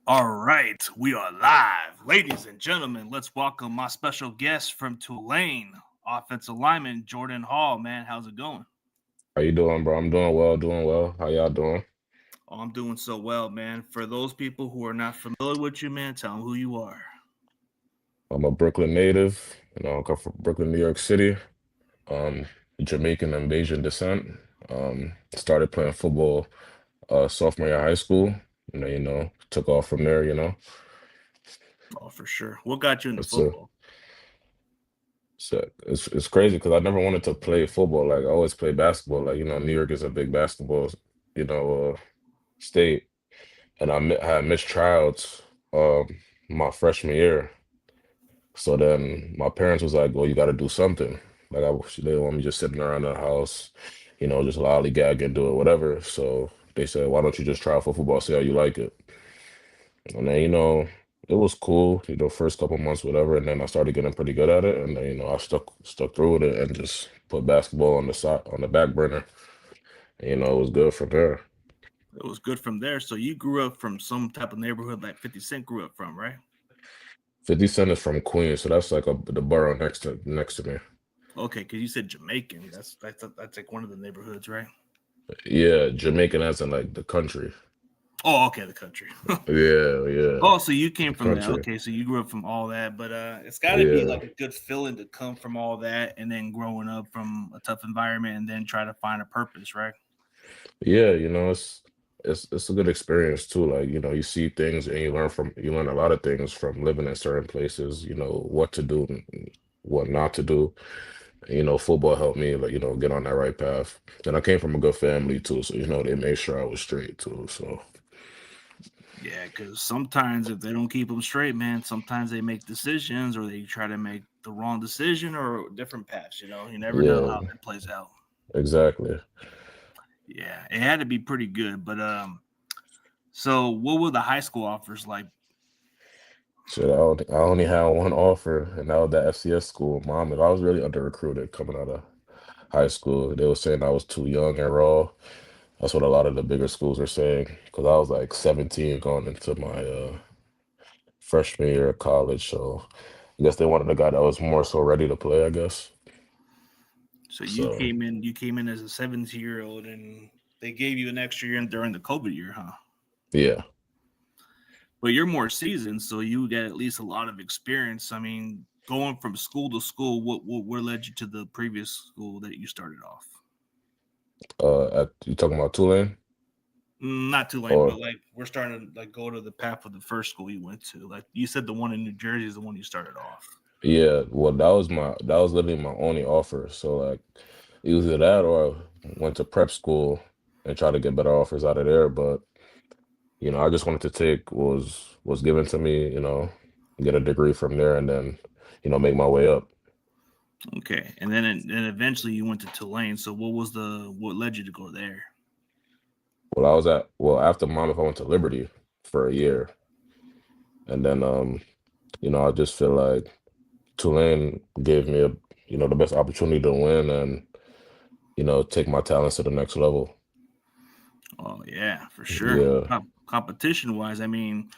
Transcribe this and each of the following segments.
All right, we are live. Ladies and gentlemen, let's welcome my special guest from Tulane, offensive lineman Jordan Hall. Man, how's it going? How you doing, bro? I'm doing well, doing well. How y'all doing? Oh, I'm doing so well, man. For those people who are not familiar with you, man, tell them who you are. I'm a Brooklyn native. I come from Brooklyn, New York City. Um, Jamaican and Bayesian descent. Started playing football sophomore year of high school. Took off from there. Oh, for sure. What got you into It's a football? it's crazy because I never wanted to play football. Like I always play basketball. New York is a big basketball, state. And had missed tryouts um my freshman year. So then my parents was like, "Well, you got to do something." They didn't want me just sitting around the house, just lollygag and do it, whatever. So they said, "Why don't you just try out for football, see how you like it?" And then it was cool, first couple months, whatever. And then I started getting pretty good at it, and then I stuck through with it and just put basketball on the side on the back burner. And, it was good from there. It was good from there. So you grew up from some type of neighborhood like 50 Cent grew up from, right? 50 Cent is from Queens, so that's like the borough next to me. Okay, because you said Jamaican. That's like one of the neighborhoods, right? Yeah, Jamaican as in like the country. Oh, okay, the country. Yeah, yeah. Oh, so you came The from that. country. Okay, so you grew up from all that, but it's got to be Yeah. like a good feeling to come from all that and then growing up from a tough environment and then try to find a purpose, right? Yeah, it's a good experience too. Like, you see things and you learn a lot of things from living in certain places, what to do and what not to do. And, football helped me like, get on that right path. And I came from a good family too, so they made sure I was straight too. So Yeah, because sometimes if they don't keep them straight, man, sometimes they make decisions or they try to make the wrong decision or different paths. You never know yeah, how that plays out. exactly. Yeah, it had to be pretty good. But so what were the high school offers like? I only had one offer, and that was the FCS school. Mom, I was really under recruited coming out of high school. They were saying I was too young and raw. That's what a lot of the bigger schools are saying. Because I was like 17 going into my freshman year of college. So I guess they wanted a guy that was more so ready to play, I guess. So you So came in, you came in as a 17-year-old, and they gave you an extra year during the COVID year, huh? yeah. But you're more seasoned, so you get at least a lot of experience. I mean, going from school to school, what led you to the previous school that you started off? You talking about Tulane? Not Tulane, but Or like we're starting to like go to the path of the first school you went to. Like you said, the one in New Jersey is the one you started off. yeah, well that was literally my only offer. So like either that or I went to prep school and try to get better offers out of there. But I just wanted to take what was given to me, get a degree from there and then, make my way up. Okay, and then eventually you went to Tulane. So what led you to go there? After Monmouth, I went to Liberty for a year. And then I just feel like Tulane gave me the best opportunity to win and, take my talents to the next level. Oh yeah, for sure. Yeah. Competition wise, I mean,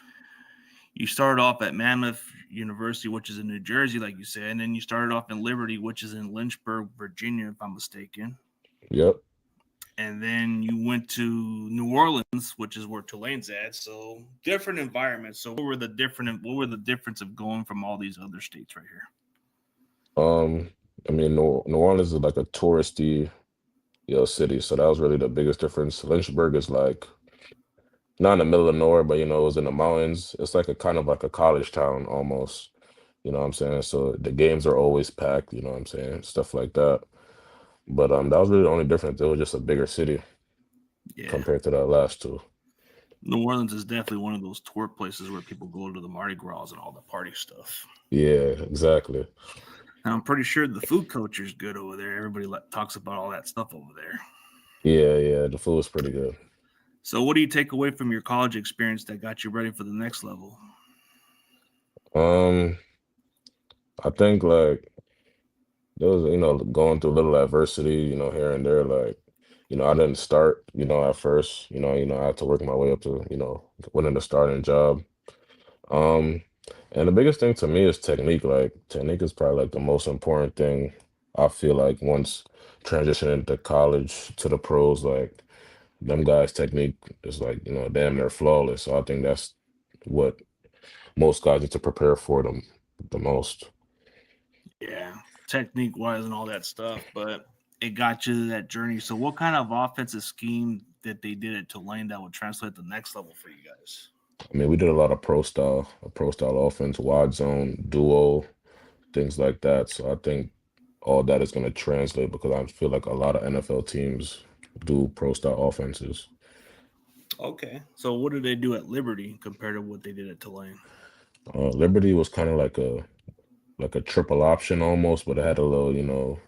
you started off at Mammoth University, which is in New Jersey, like you said, and then you started off in Liberty, which is in Lynchburg, Virginia, if I'm mistaken. Yep. And then you went to New Orleans, which is where Tulane's at. So different environments. So what were the difference of going from all these other states right here? Um, I mean, New Orleans is like a touristy, city. So that was really the biggest difference. Lynchburg is like not in the middle of nowhere, but it was in the mountains. It's like a kind of like a college town almost. You know what I'm saying? So the games are always packed, you know what I'm saying? Stuff like that. But that was really the only difference. It was just a bigger city Yeah. compared to that last two. New Orleans is definitely one of those tour places where people go to the Mardi Gras and all the party stuff. Yeah, exactly. And I'm pretty sure the food culture is good over there. Everybody talks about all that stuff over there. Yeah, yeah. The food was pretty good. So, what do you take away from your college experience that got you ready for the next level? Um, I think like there was, going through a little adversity, here and there. Like, I didn't start, at first, I had to work my way up to, winning the starting job. Um, and the biggest thing to me is technique. Like technique is probably like the most important thing. I feel like once transitioning to college to the pros, like them guys' technique is like, damn near flawless. So I think that's what most guys need to prepare for them the most. Yeah, technique wise and all that stuff, but it got you to that journey. So, what kind of offensive scheme that they did at Tulane that would translate to the next level for you guys? I mean, we did a lot of pro style offense, wide zone, duo, things like that. So I think all that is going to translate because I feel like a lot of NFL teams do pro style offenses. Okay, so what did they do at Liberty compared to what they did at Tulane? Liberty was kind of like a triple option almost, but it had a little,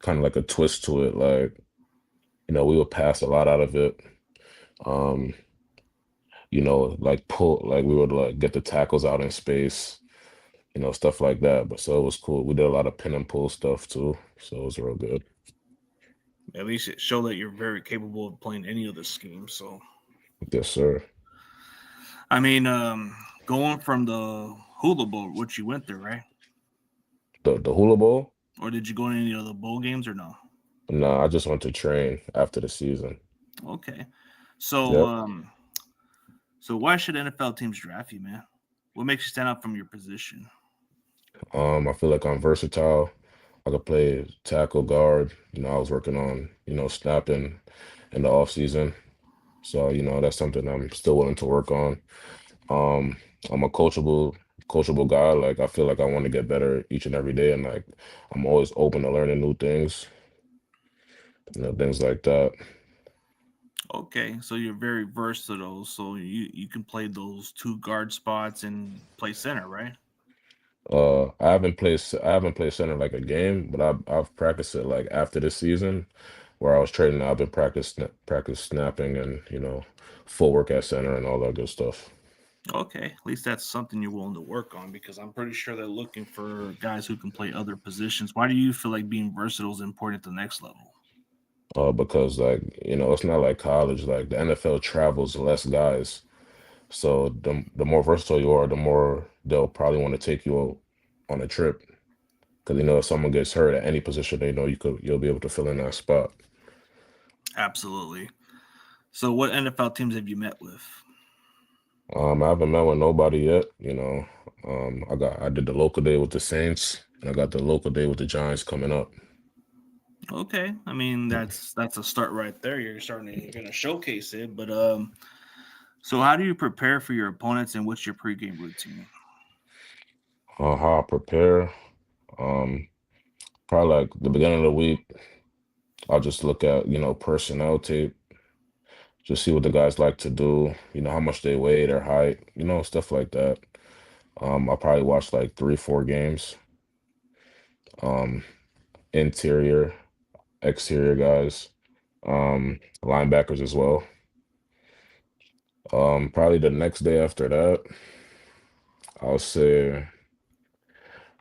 kind of like a twist to it. Like, we would pass a lot out of it. Um, like pull, like we would like get the tackles out in space, stuff like that. But so it was cool. We did a lot of pin and pull stuff too, so it was real good. At least it showed that you're very capable of playing any of the schemes. So, Yes, sir. I mean, going from the Hula Bowl, which you went there, right? The Hula Bowl? Or did you go to any of the bowl games or no? No, I just went to train after the season. Okay, so Yep. so why should NFL teams draft you, man? What makes you stand out from your position? I feel like I'm versatile. I could play tackle guard. I was working on, snapping in the off season. So, that's something I'm still willing to work on. Um, I'm a coachable guy. Like I feel like I want to get better each and every day, and like I'm always open to learning new things, things like that. Okay, so you're very versatile. So you can play those two guard spots and play center, right? I haven't played center like a game, but I've practiced it like after the season where I was training. I've been practice snapping and full work at center and all that good stuff. Okay, at least that's something you're willing to work on because I'm pretty sure they're looking for guys who can play other positions. Why do you feel like being versatile is important at the next level? Because like it's not like college. Like the NFL travels less guys, so the more versatile you are, the more they'll probably want to take you on a trip. Because if someone gets hurt at any position, they know you'll be able to fill in that spot. Absolutely. So, what NFL teams have you met with? I haven't met with nobody yet. I did the local day with the Saints, and I got the local day with the Giants coming up. Okay, I mean that's a start right there. You're going to showcase it, but so how do you prepare for your opponents and what's your pregame routine? How I prepare, um, probably like the beginning of the week, I'll just look at personnel tape, just see what the guys like to do, how much they weigh, their height, stuff like that. I'll probably watch like 3, 4 games. Um, Interior, exterior guys, linebackers as well. Probably the next day after that, I'll say,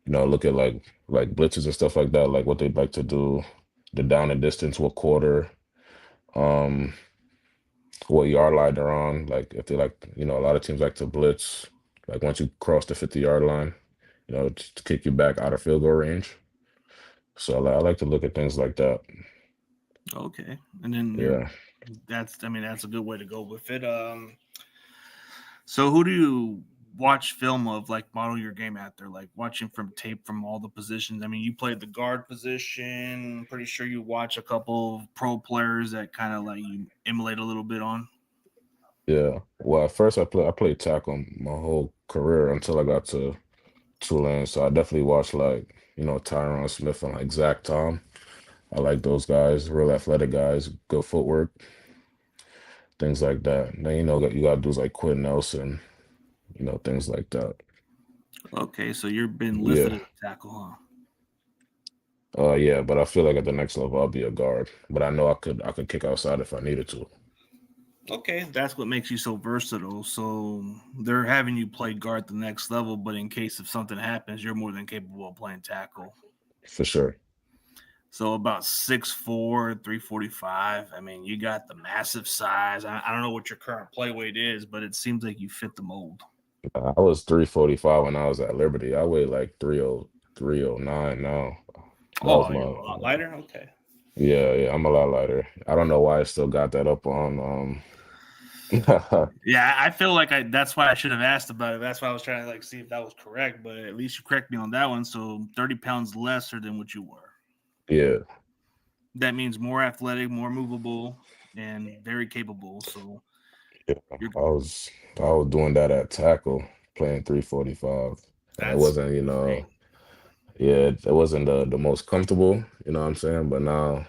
look at like blitzes and stuff like that, like what they'd like to do, the down and distance, what quarter, um, what yard line they're on. Like if they like, a lot of teams like to blitz, like once you cross the 50-yard line, just to kick you back out of field goal range. So I like to look at things like that. Okay, and then you're Yeah. that's I mean that's a good way to go with it. So who do you watch film of, like model your game after, like watching from tape from all the positions? I mean, you played the guard position. Pretty sure you watch a couple of pro players that kind of like you emulate a little bit on. Yeah. Well, at first I played tackle my whole career until I got to Tulane. So I definitely watched like, Tyron Smith and like Zach Tom. I like those guys, real athletic guys, good footwork, things like that. And then you got dudes like Quinn Nelson, things like that. Okay, so you've been listed Yeah. as a tackle, huh? Yeah, but I feel like at the next level I'll be a guard. But I know I could kick outside if I needed to. Okay, that's what makes you so versatile. So they're having you play guard the next level, but in case if something happens, you're more than capable of playing tackle. For sure. So about 6'4", 345. I mean, you got the massive size. I don't know what your current play weight is, but it seems like you fit the mold. I was 345 when I was at Liberty. I weigh like 309 now. That was Oh, you're a my lot lighter. Okay. yeah, yeah, I'm a lot lighter. I don't know why I still got that up on Yeah, I feel like that's why I should have asked about it. That's why I was trying to like see if that was correct, but at least you correct me on that one. So 30 pounds lesser than what you were. yeah. That means more athletic, more movable, and very capable. So Yeah, you're I was I was doing that at tackle, playing 345, and it that's wasn't, insane. yeah, it wasn't the most comfortable, you know what I'm saying? But now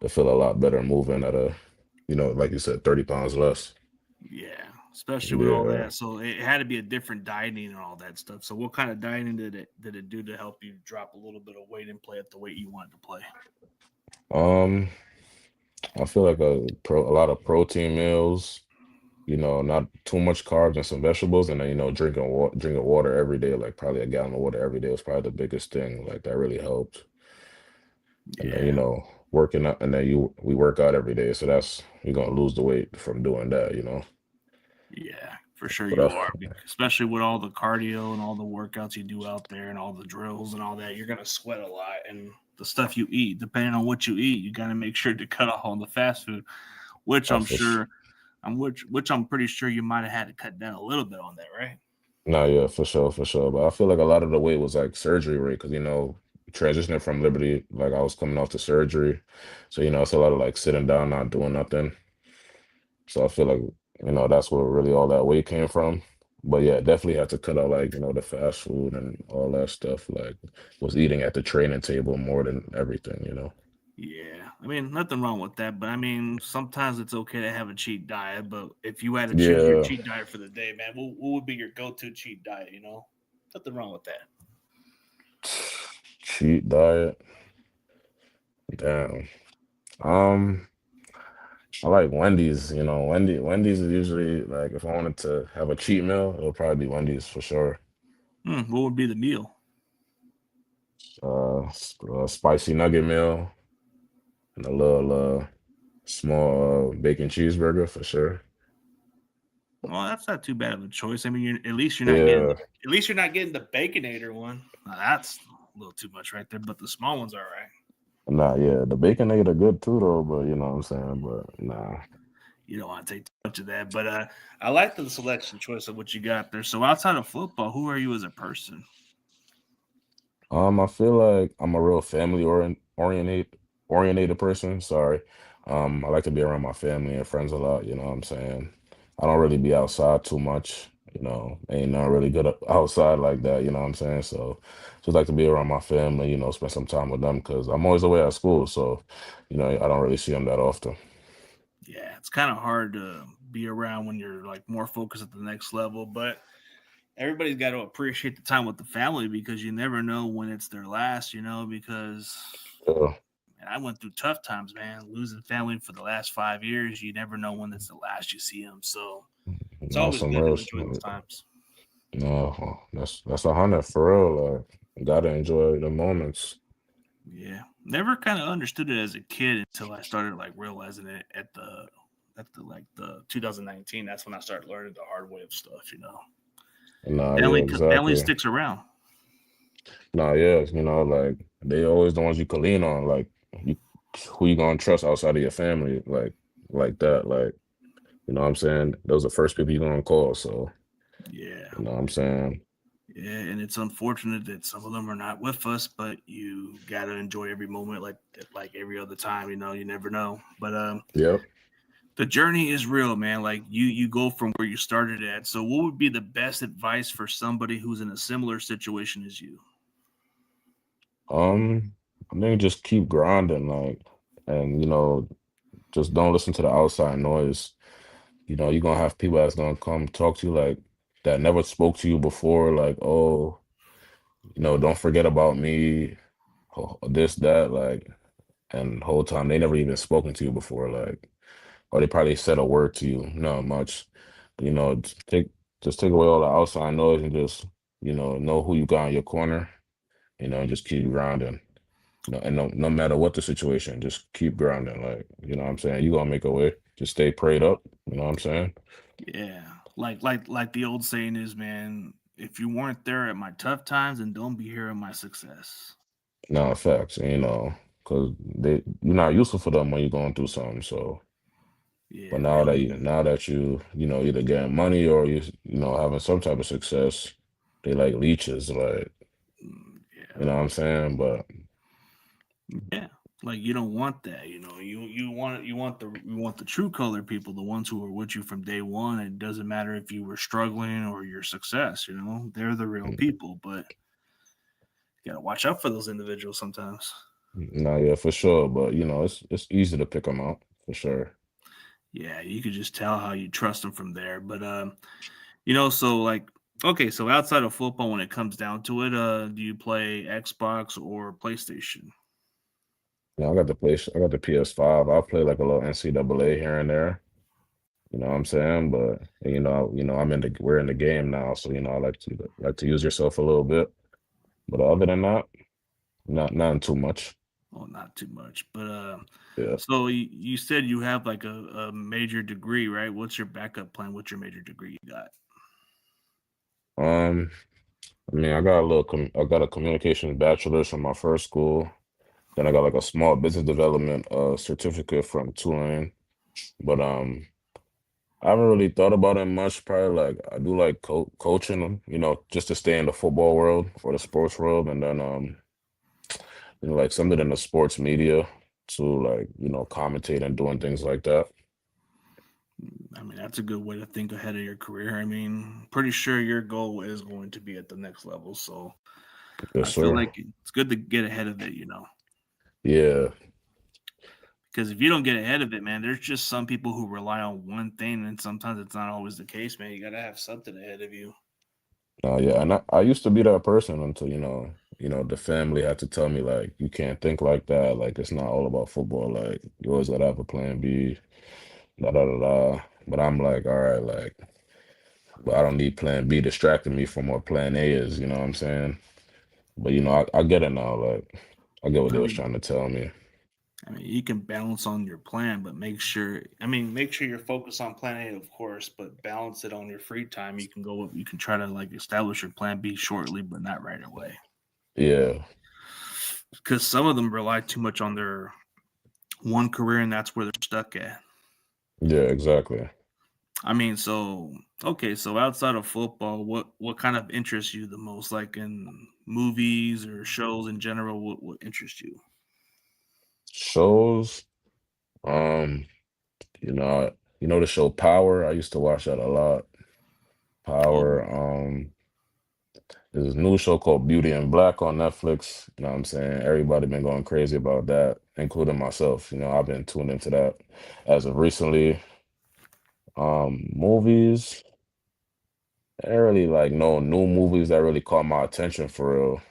I feel a lot better moving at a, like you said, 30 pounds less. Yeah, especially with all Yeah. that. So it had to be a different dieting and all that stuff. So what kind of dieting did it do to help you drop a little bit of weight and play at the weight you wanted to play? Um, I feel like a lot of protein meals, not too much carbs and some vegetables, and then drinking water every day, like probably a gallon of water every day was probably the biggest thing. Like that really helped. And then, Yeah, working out, and then we work out every day, so that's you're gonna lose the weight from doing that. yeah, for sure But you are. Especially with all the cardio and all the workouts you do out there and all the drills and all that, you're gonna sweat a lot. And the stuff you eat, depending on what you eat, you got to make sure to cut off on the fast food, which I I'm for sh- sure, which I'm pretty sure you might have had to cut down a little bit on that, right? no, yeah, for sure, for sure. But I feel like a lot of the weight was like surgery weight, because transitioning from Liberty, like I was coming off the surgery, so it's a lot of like sitting down, not doing nothing. So I feel like, that's where really all that weight came from. But yeah, definitely had to cut out like, the fast food and all that stuff. Like was eating at the training table more than everything. Yeah, I mean, nothing wrong with that, but I mean, sometimes it's okay to have a cheat diet. But if you had to choose your Yeah, cheat diet for the day, man, what would be your go-to cheat diet? Nothing wrong with that. cheat diet. Damn. Um, I like Wendy's, Wendy's is usually like if I wanted to have a cheat meal, it'll probably be Wendy's for sure. What would be the meal? A spicy nugget meal and a little small bacon cheeseburger for sure. Well, that's not too bad of a choice. I mean, at least you're not getting Yeah. the Baconator one. Now, that's a little too much right there, but the small ones are all right. Nah, yeah, the bacon nugget are good too though, but you know what I'm saying? But nah. You don't want to take too much of that, but I like the selection choice of what you got there. So outside of football, who are you as a person? I feel like I'm a real oriented person. Sorry. I like to be around my family and friends a lot, you know what I'm saying? I don't really be outside too much, ain't not really good outside like that, you know what I'm saying? So just like to be around my family, spend some time with them because I'm always away at school, so I don't really see them that often. Yeah, it's kind of hard to be around when you're like more focused at the next level, but everybody's got to appreciate the time with the family because you never know when it's their last, because Yeah, man, I went through tough times, man, losing family for the last 5 years. You never know when it's the last you see them. So it's always some good to real, enjoy those times. no, that's 100 for real. Like, gotta enjoy the moments. Yeah. Never kind of understood it as a kid until I started like realizing it at the like the 2019. That's when I started learning the hard way of stuff. Nah, yeah, Family exactly. sticks around. Nah, yeah, like they always the ones you can lean on. Like you, who you gonna trust outside of your family, like that. Like you know what I'm saying? Those are the first people you gonna call. So Yeah. you know what I'm saying? Yeah, and it's unfortunate that some of them are not with us, but you gotta enjoy every moment like every other time. You never know. But Yep. the journey is real, man. Like you go from where you started at. So, what would be the best advice for somebody who's in a similar situation as you? Um, I think just keep grinding, like, and just don't listen to the outside noise. You're gonna have people that's gonna come talk to you like that never spoke to you before, like, oh, don't forget about me, this, that, like, and the whole time they never even spoken to you before, like, or they probably said a word to you, not much. Just take away all the outside noise and just, know who you got in your corner, and just keep grinding. And no matter what the situation, just keep grinding. Like, you know what I'm saying? You're gonna make a way. Just stay prayed up, you know what I'm saying? Yeah. Like the old saying is, man, if you weren't there at my tough times, then don't be here at my success. No facts, and, because you're not useful for them when you're going through something. So, but Yeah, man. now that either getting money or having some type of success, they like leeches, like Yeah, you know what I'm saying. But yeah. Like you don't want that, you want the true color people, the ones who are with you from day one. It doesn't matter if you were struggling or your success. They're the real people. But you gotta watch out for those individuals sometimes. no, yeah, for sure. But it's easy to pick them out for sure. Yeah, you could just tell how you trust them from there. But so like, okay, so outside of football, when it comes down to it, do you play Xbox or PlayStation? I got the PS5. I'll play like a little NCAA here and there. You know what I'm saying? But we're in the game now, so I like to use yourself a little bit. But other than that, not too much. Well, not too much, but Yeah. so you said you have like a major degree, right? What's your backup plan? What's your major degree you got? Um, I mean, I got a communications bachelor's from my first school. Then I got like a small business development certificate from Tulane. But I haven't really thought about it much. Probably like I do like coaching, just to stay in the football world or the sports world, and then like something in the sports media to like commentate and doing things like that. I mean, that's a good way to think ahead of your career. I mean, pretty sure your goal is going to be at the next level, so Yes, I feel sir. like it's good to get ahead of it, Yeah, because if you don't get ahead of it, man, there's just some people who rely on one thing, and sometimes it's not always the case, man. You got to have something ahead of you. yeah, and I used to be that person until the family had to tell me like you can't think like that. Like it's not all about football. Like you always gotta have a plan B. Da da da da. But I'm like, all right, like, but I don't need plan B distracting me from what plan A is. You know what I'm saying? But I get it now. Like I get what I they was mean, trying to tell me. you can balance on your plan, but make sure you're focused on plan A, of course, but balance it on your free time. You can try to like establish your plan B shortly, but not right away. Yeah, Because some of them rely too much on their one career, and that's where they're stuck at. yeah, exactly. I mean, so okay, so outside of football, what kind of interests you the most? Like in movies or shows in general, what interests you? Shows. Um, the show Power. I used to watch that a lot. Oh, Power. There's a new show called Beauty and Black on Netflix. You know what I'm saying? Everybody been going crazy about that, including myself. I've been tuned into that as of recently. Movies. I ain't really like no new movies that really caught my attention for real.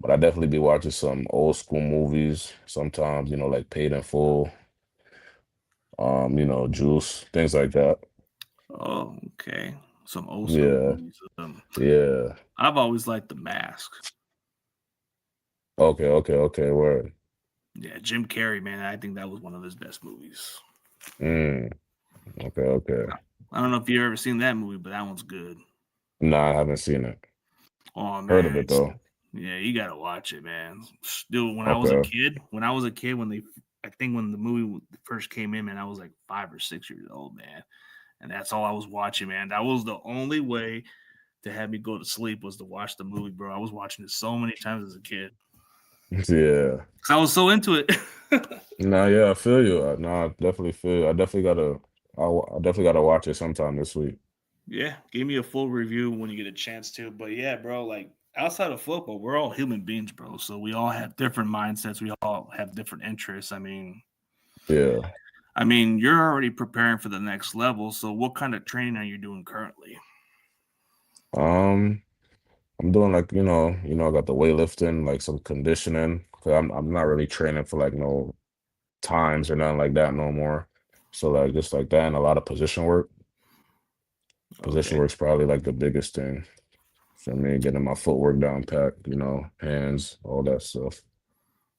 But I definitely be watching some old school movies sometimes, like Paid in Full, Juice, things like that. oh, okay. Some old school Yeah, movies. yeah. I've always liked The Mask. Okay, okay, okay, word. Yeah, Jim Carrey, man, I think that was one of his best movies. Mm, okay, okay. I don't know if you've ever seen that movie, but that one's good. No, I haven't seen it. Oh Heard of man, it though. yeah, you gotta watch it, man. Dude, Okay. when I was a kid, I think when the movie first came in, man, I was like 5 or 6 years old, man, and that's all I was watching, man. That was the only way to have me go to sleep was to watch the movie, bro. I was watching it so many times as a kid Yeah. because I was so into it. No, yeah, I feel you. No, I definitely feel you. I definitely gotta watch it sometime this week. Yeah, give me a full review when you get a chance to. But yeah, bro, like outside of football, we're all human beings, bro. So we all have different mindsets. We all have different interests. Yeah. You're already preparing for the next level. So what kind of training are you doing currently? Um, I'm doing like, I got the weightlifting, like some conditioning. Cause I'm not really training for like no times or nothing like that no more. So like just like that and a lot of position work. Position Okay. work's probably like the biggest thing for me, getting my footwork down packed, hands, all that stuff.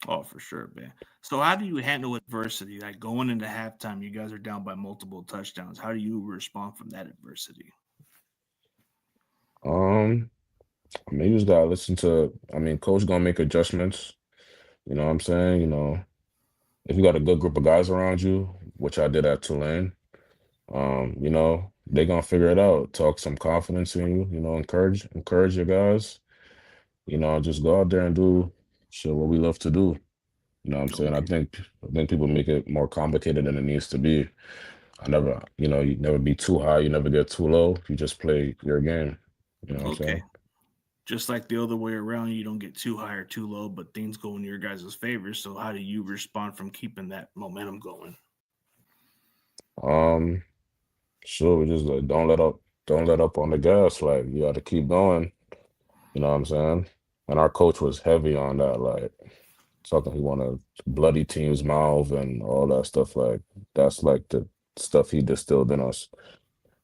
Oh, for sure, man. So how do you handle adversity? Like going into halftime, you guys are down by multiple touchdowns. How do you respond from that adversity? Um, I mean, you just gotta listen to. I mean, coach gonna make adjustments. You know what I'm saying? If you got a good group of guys around you, which I did at Tulane, they gonna figure it out. Talk some confidence in you. Encourage your guys. Just go out there and do shit what we love to do. You know what I'm saying? Okay. I think people make it more complicated than it needs to be. You never be too high, you never get too low. You just play your game. You know what I'm Okay. saying? Just like the other way around, you don't get too high or too low, but things go in your guys' favor. So how do you respond from keeping that momentum going? Um, sure, we just like don't let up on the gas. Like you got to keep going. You know what I'm saying? And our coach was heavy on that, like talking he wanted bloody team's mouth and all that stuff. Like that's like the stuff he distilled in us.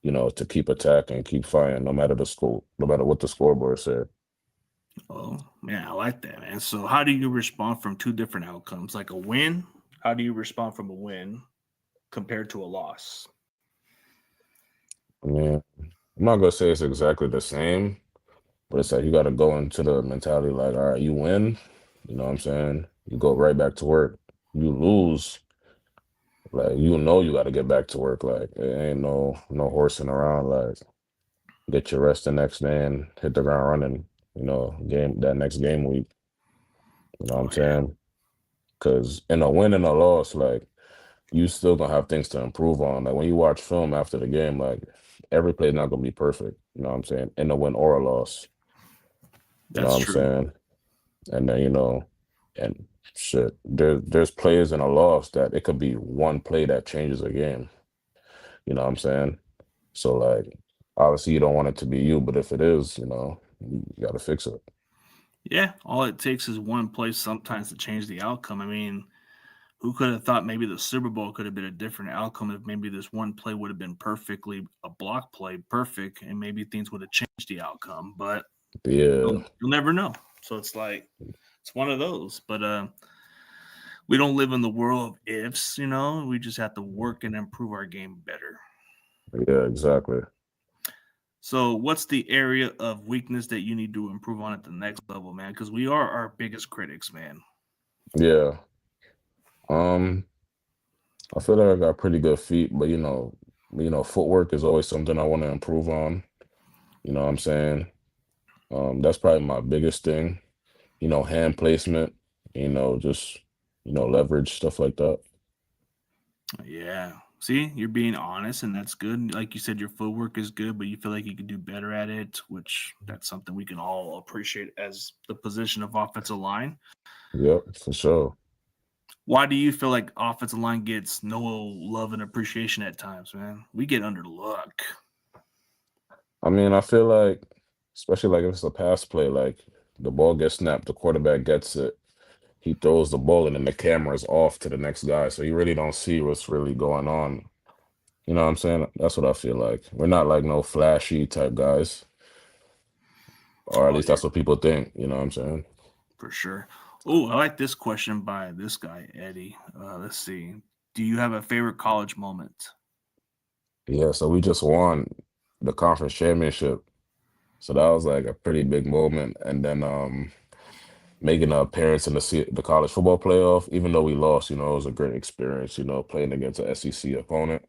To keep attacking, keep fighting, no matter the score, no matter what the scoreboard said. Oh, man, I like that, man. So how do you respond from two different outcomes? Like a win, how do you respond from a win compared to a loss? I mean, I'm not gonna say it's exactly the same, but it's like you got to go into the mentality like, all right, you win, you know what I'm saying? You go right back to work. You lose, like you got to get back to work. Like it ain't no horsing around. Like get your rest the next day and hit the ground running. Game that next game week. You know what Oh I'm yeah. saying? Because in a win and a loss, like you still gonna have things to improve on. Like when you watch film after the game, like every play not gonna be perfect. You know what I'm saying? In a win or a loss. You know That's what I'm true. saying? And then and shit, there's players in a loss that it could be one play that changes a game. You know what I'm saying? So like obviously you don't want it to be you, but if it is, you gotta fix it. Yeah, all it takes is one play sometimes to change the outcome. I mean, who could have thought maybe the Super Bowl could have been a different outcome if maybe this one play would have been perfectly a block play, perfect, and maybe things would have changed the outcome. But Yeah, you'll never know. So it's like it's one of those. But we don't live in the world of ifs, you know. We just have to work and improve our game better. yeah, exactly. So, what's the area of weakness that you need to improve on at the next level, man? Because we are our biggest critics, man. Yeah. Um, I feel like I got pretty good feet, but footwork is always something I want to improve on. You know what I'm saying? That's probably my biggest thing. Hand placement, just leverage, stuff like that. Yeah. See, you're being honest, and that's good. Like you said, your footwork is good, but you feel like you could do better at it, which that's something we can all appreciate as the position of offensive line. Yep, for sure. Why do you feel like offensive line gets no love and appreciation at times, man? We get underlooked. I mean, I feel like, especially like if it's a pass play, like the ball gets snapped, the quarterback gets it, he throws the ball, and then the camera's off to the next guy. So you really don't see what's really going on. You know what I'm saying? That's what I feel like. We're not like no flashy type guys, or at Oh least yeah, that's what people think. You know what I'm saying? for sure. Oh, I like this question by this guy, Eddie. Let's see. Do you have a favorite college moment? Yeah. So we just won the conference championship. So that was like a pretty big moment. And then making an appearance in the college football playoff, even though we lost, it was a great experience, playing against an SEC opponent.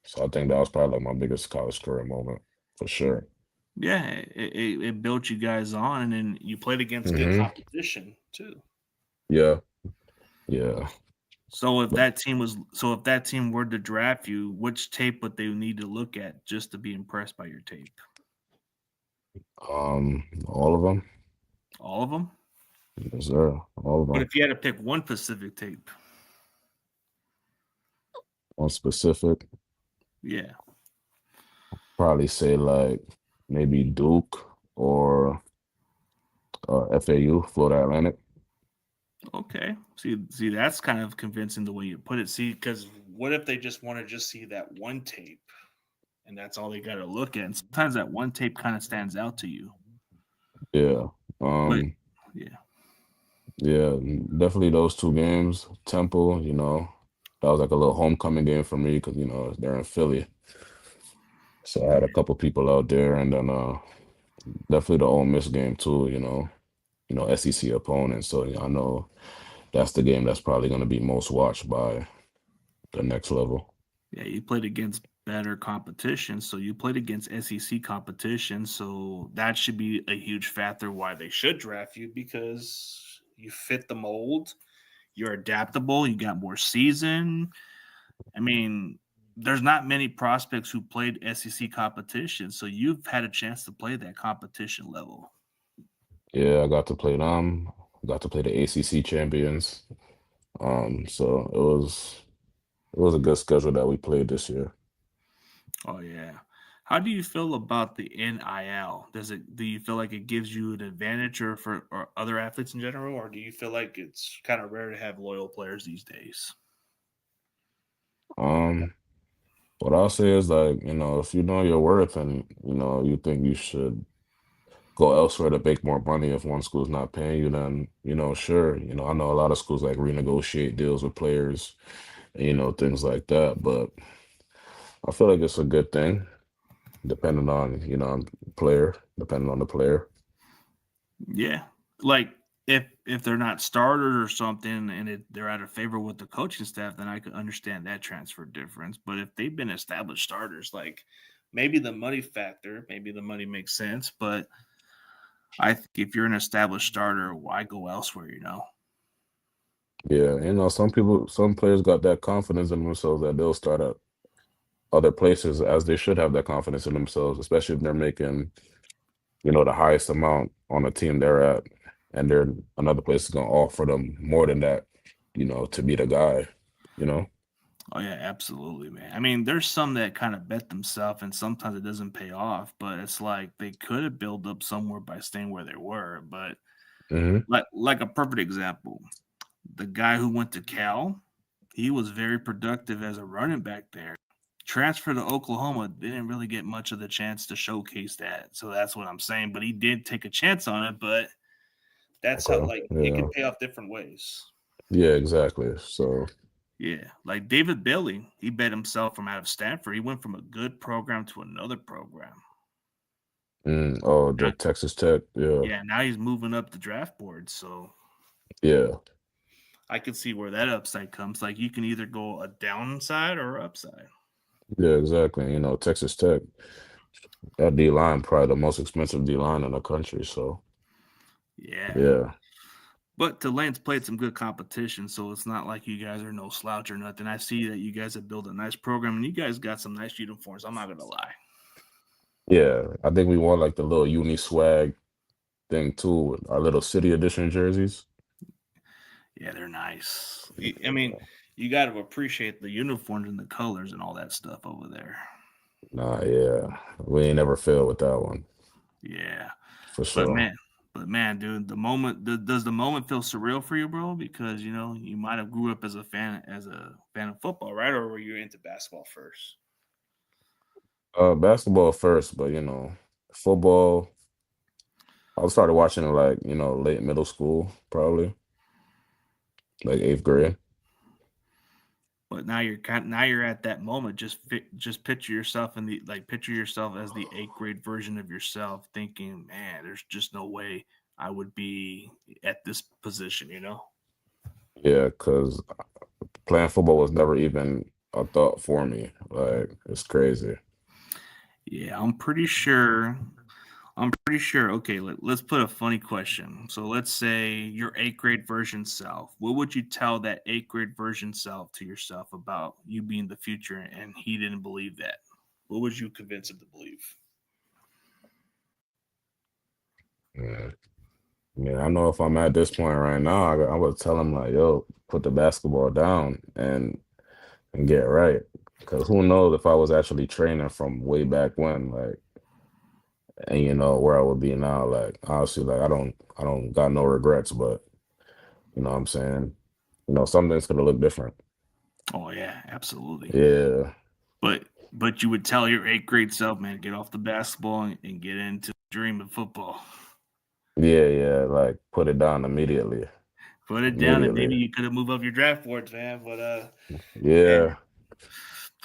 So I think that was probably like my biggest college career moment for sure. Yeah, it built you guys on, and then you played against good Hmm. competition too. Yeah, yeah. But So if that team were to draft you, which tape would they need to look at just to be impressed by your tape? all of them, All of them? yes, sir. All of But them. if you had to pick one specific tape, On specific, yeah. probably say like maybe Duke or FAU, Florida Atlantic. Okay. See, that's kind of convincing the way you put it. See, because what if they just want to just see that one tape and that's all they got to look at? And sometimes that one tape kind of stands out to you. Yeah. But Um, yeah, Yeah, definitely those two games. Temple, that was like a little homecoming game for me because they're in Philly, so I had a Yeah, couple people out there, and then definitely the Ole Miss game too. SEC opponent, so I know that's the game that's probably going to be most watched by the next level. yeah, you played against better competition, so you played against SEC competition, so that should be a huge factor why they should draft you because you fit the mold, you're adaptable, you got more season. I mean, there's not many prospects who played SEC competition, so you've had a chance to play that competition level. Yeah, I got to play them. Got to play the ACC champions. So it was a good schedule that we played this year. Oh yeah. How do you feel about the NIL? Do you feel like it gives you an advantage or other athletes in general, or do you feel like it's kind of rare to have loyal players these days? Um, what I'll say is like, if you know your worth and you think you should go elsewhere to make more money if one school's not paying you, then sure. I know a lot of schools like renegotiate deals with players, and, things like that. But I feel like it's a good thing, depending on depending on the player. Yeah. Like if they're not starters or something and they're out of favor with the coaching staff, then I could understand that transfer difference. But if they've been established starters, like maybe the money factor, maybe the money makes sense. But I think if you're an established starter, why go elsewhere, you know? Yeah, some players got that confidence in themselves that they'll start at other places as they should have that confidence in themselves, especially if they're making, the highest amount on the team they're at, and they're another place is gonna offer them more than that, to be the guy, you know? Oh yeah, absolutely, man. I mean, there's some that kind of bet themselves, and sometimes it doesn't pay off. But it's like they could have built up somewhere by staying where they were. But Hmm. like a perfect example, the guy who went to Cal, he was very productive as a running back there. Transfer to Oklahoma didn't really get much of the chance to showcase that. So that's what I'm saying. But he did take a chance on it. But that's how Okay. like it Yeah. could pay off different ways. Yeah, exactly. So, Yeah, like David Bailey, he bet himself from out of Stanford. He went from a good program to another program. oh, the Now, Texas Tech. Yeah. yeah, now he's moving up the draft board. So Yeah. I could see where that upside comes. Like you can either go a downside or upside. Yeah, exactly. Texas Tech, that D line probably the most expensive D line in the country. So, Yeah. yeah. But Tulane's played some good competition, so it's not like you guys are no slouch or nothing. I see that you guys have built a nice program and you guys got some nice uniforms. I'm not gonna lie. Yeah. I think we won like the little uni swag thing too with our little city edition jerseys. Yeah, they're nice. I mean, you got to appreciate the uniforms and the colors and all that stuff over there. Nah, yeah. We ain't never failed with that one Yeah. for But sure. man, dude, does the moment feel surreal for you, bro? Because you know you might have grew up as a fan of football, right? Or were you into basketball first? Basketball first, but football, I started watching it like, late middle school, probably like eighth grade. But now you're at that moment. Just picture yourself in the like picture yourself as the eighth grade version of yourself, thinking, man, there's just no way I would be at this position. You know? Yeah, because playing football was never even a thought for me. Like, it's crazy. Yeah, I'm pretty sure. I'm pretty sure. Okay, let's put a funny question. So let's say your eighth grade version self. What would you tell that eighth grade version self to yourself about you being the future and he didn't believe that? What would you convince him to believe? Yeah. Yeah, I know if I'm at this point right now, I would tell him like, yo, put the basketball down and get right. Because who knows if I was actually training from way back when, like, and where I would be now. Like, honestly, like I don't got no regrets, but what I'm saying, some things could have looked different. Oh yeah, absolutely. Yeah, But you would tell your eighth grade self, man, get off the basketball and get into the dream of football. yeah, yeah. Like, put it down immediately. Put it down, and maybe immediately. you could have moved up your draft boards, man. But man, Yeah.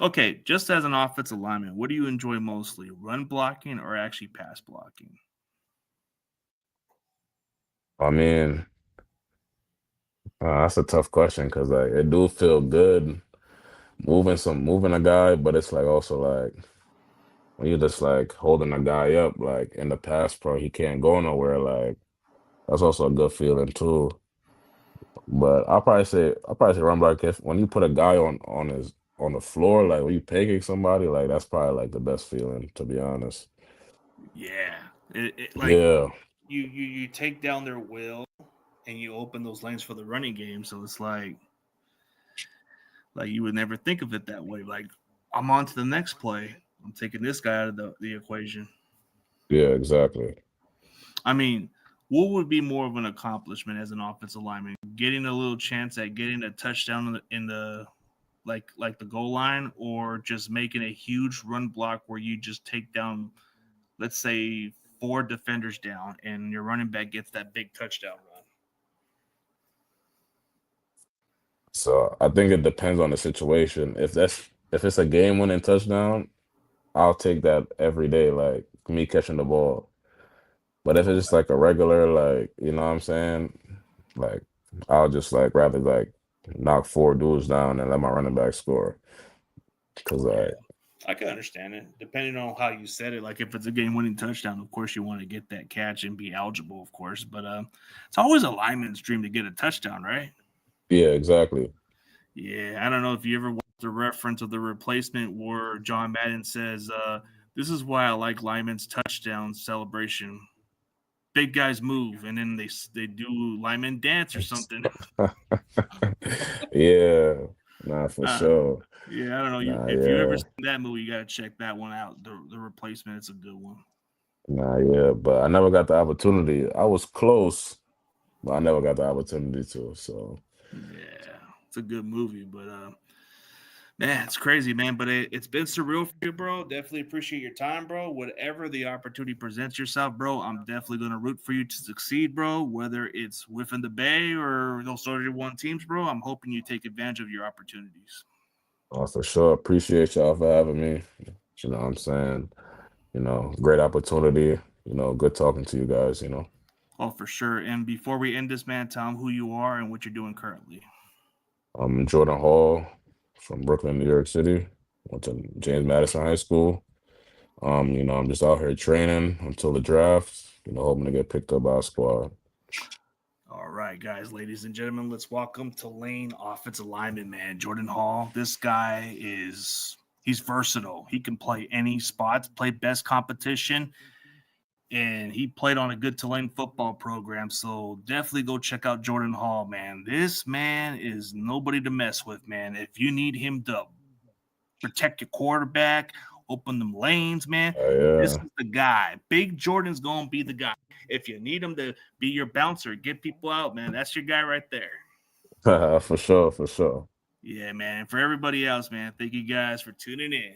okay. Just as an offensive lineman, what do you enjoy mostly, run blocking or actually pass blocking? I mean, that's a tough question because like it do feel good moving a guy, but it's like also like when you're just like holding a guy up, like in the pass pro, he can't go nowhere. Like that's also a good feeling too. But I'll probably say run block if when you put a guy on the floor, like when you pancake somebody, like that's probably like the best feeling, to be honest. Yeah, like Yeah, you take down their will and you open those lanes for the running game. So it's like you would never think of it that way. Like I'm on to the next play. I'm taking this guy out of the equation. yeah, exactly. I mean, what would be more of an accomplishment as an offensive lineman? Getting a little chance at getting a touchdown in the like the goal line, or just making a huge run block where you just take down, let's say, four defenders down, and your running back gets that big touchdown run. So I think it depends on the situation. If it's a game winning touchdown, I'll take that every day, like me catching the ball. But if it's just like a regular, like, you know what I'm saying? Like, I'll just like rather like knock four dudes down and let my running back score. Cause Yeah, like, I can understand it. Depending on how you said it, like if it's a game-winning touchdown, of course you want to get that catch and be eligible, of course. But it's always a lineman's dream to get a touchdown, right? yeah, exactly. Yeah, I don't know if you ever watched the reference of the replacement where John Madden says, "This is why I like lineman's touchdown celebration. Big guys move, and then they do lineman dance or something." Yeah, nah, for Uh, sure. yeah, I don't know. Nah, If you ever yeah, seen that movie, you got to check that one out. The replacement, it's a good one. nah, yeah. But I never got the opportunity. I was close, but I never got the opportunity to. So, Yeah, it's a good movie, but man, it's crazy, man. But it's been surreal for you, bro. Definitely appreciate your time, bro. Whatever the opportunity presents yourself, bro, I'm definitely gonna root for you to succeed, bro. Whether it's within the Bay or those sort of one teams, bro. I'm hoping you take advantage of your opportunities. for sure, appreciate y'all for having me. You know what I'm saying? Great opportunity. Good talking to you guys. Oh, for sure. And before we end this, man, tell them who you are and what you're doing currently. I'm Jordan Hall from Brooklyn, New York City. Went to James Madison High School. I'm just out here training until the draft, hoping to get picked up by a squad. All right, guys, ladies and gentlemen, let's welcome Tulane offensive lineman, man, Jordan Hall. This guy he's versatile. He can play any spots, play best competition, and he played on a good Tulane football program. So definitely go check out Jordan Hall, man. This man is nobody to mess with, man. If you need him to protect your quarterback, open them lanes, man. This Yeah, is the guy. Big Jordan's gonna be the guy. If you need him to be your bouncer, get people out, man. That's your guy right there. for sure, for sure. Yeah, man. And for everybody else, man, thank you guys for tuning in.